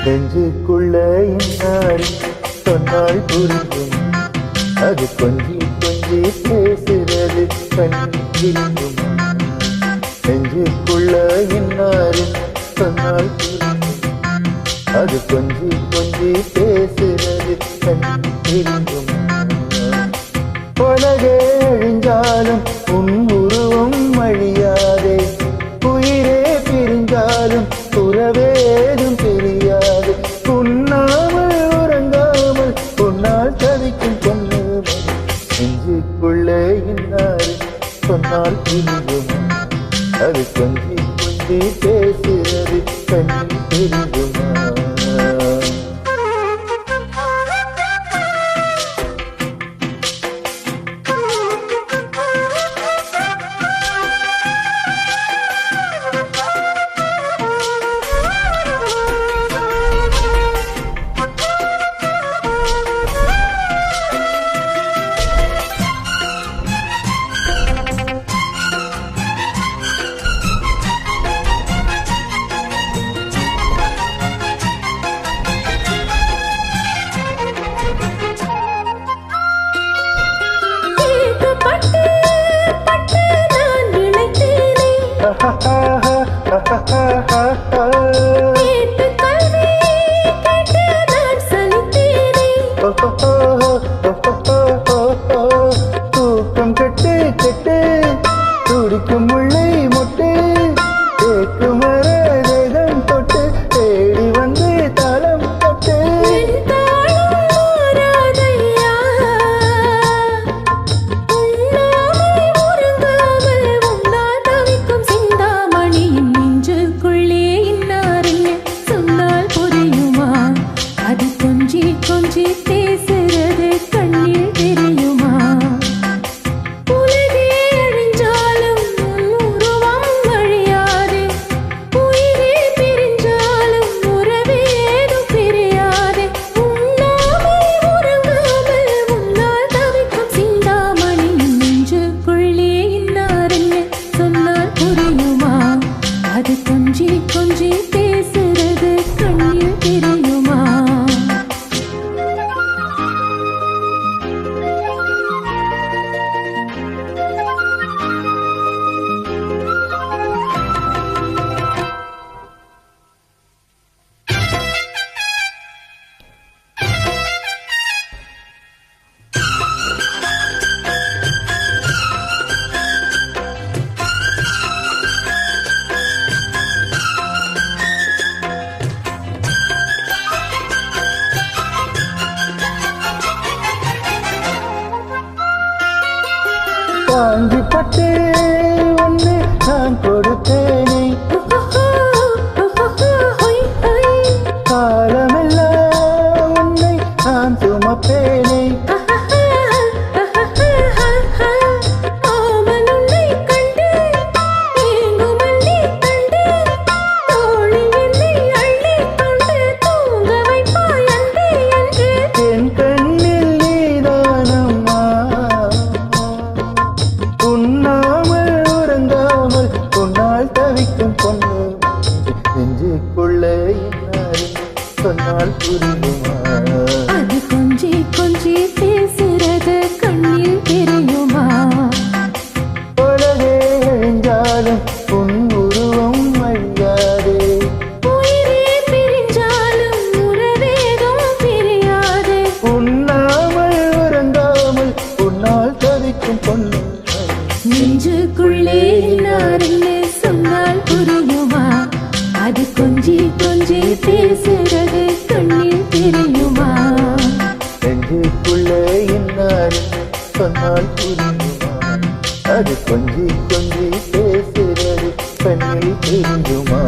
நெஞ்சுக்குள்ள இன்னார் சொன்னால் புரியும், அது கொஞ்சி கொஞ்சி பேசுறது கண்ணிருக்கும். நெஞ்சுக்குள்ள இன்னார் சொன்னால் புரியும், அது கொஞ்சி கொஞ்சி பேசுறது கண்ணிருக்கும். உலகே அழிஞ்சாலும் உன் உருவம் அழியாதே, உயிரே பிரிஞ்சாலும் உறவேதும் தெரியாது. உண்ணாமல் உறங்காமல் உன்னால் தவிக்கும் பொண்ணு நெஞ்சுக்குள்ளே இன்னார் சொன்னால் புரியுமா, அது கொஞ்சி கொஞ்சி பேசுறது கண்ணி தெரியுமா. தூக்கம் கெட்டு கெட்டு துடிக்கும் முள்ளை மொட்டு கேட்கும் மரம் தொட்டு தேடி வந்து தாளம் தொட்டு கொஞ்சி பேசுறது கண்ணில் தெரியுமா. உலகே அழிஞ்சாலும் உருவம் அழியாது, உயிரே பிரிஞ்சாலும் உறவேதும் பிரியாது. உண்ணாமல் உறங்காமல் உன்னால் தவிக்கும் சிந்தாமணி நெஞ்சுக்குள்ளே இன்னார்னு சொன்னால் புரியுமா, அது கொஞ்சி கொஞ்சி பேசுறது கண்ணில் தெரியுமா. வாங்கி பட்டு ஒன்று நான் கொடுத்தேனே, காலமெல்லாம் உன்னை நான் சுமப்பேனே. நெஞ்சுக்குள்ளே இன்னார் சொன்னால் புரியுமா, அது கொஞ்சி கொஞ்சி பேசுறது கண்ணில் தெரியுமா. உலகே அழிஞ்சாலும் உன் உருவம் அழியாதே, உயிரே பிரிஞ்சாலும் உறவேதும் பிரியாது. உண்ணாமல் உறங்காமல் உன்னால் தவிக்கும் பொண்ணு நெஞ்சுக்குள்ளே இன்னார்னு சொன்னால் புரியுமா, அது கொஞ்சி கொஞ்சி பேசுறது கண்ணில் தெரியுமா. நெஞ்சுக்குள்ளே இன்னார் சொன்னால் புரியுமா, அது கொஞ்சி கொஞ்சி பேசுறது கண்ணில் தெரியுமா.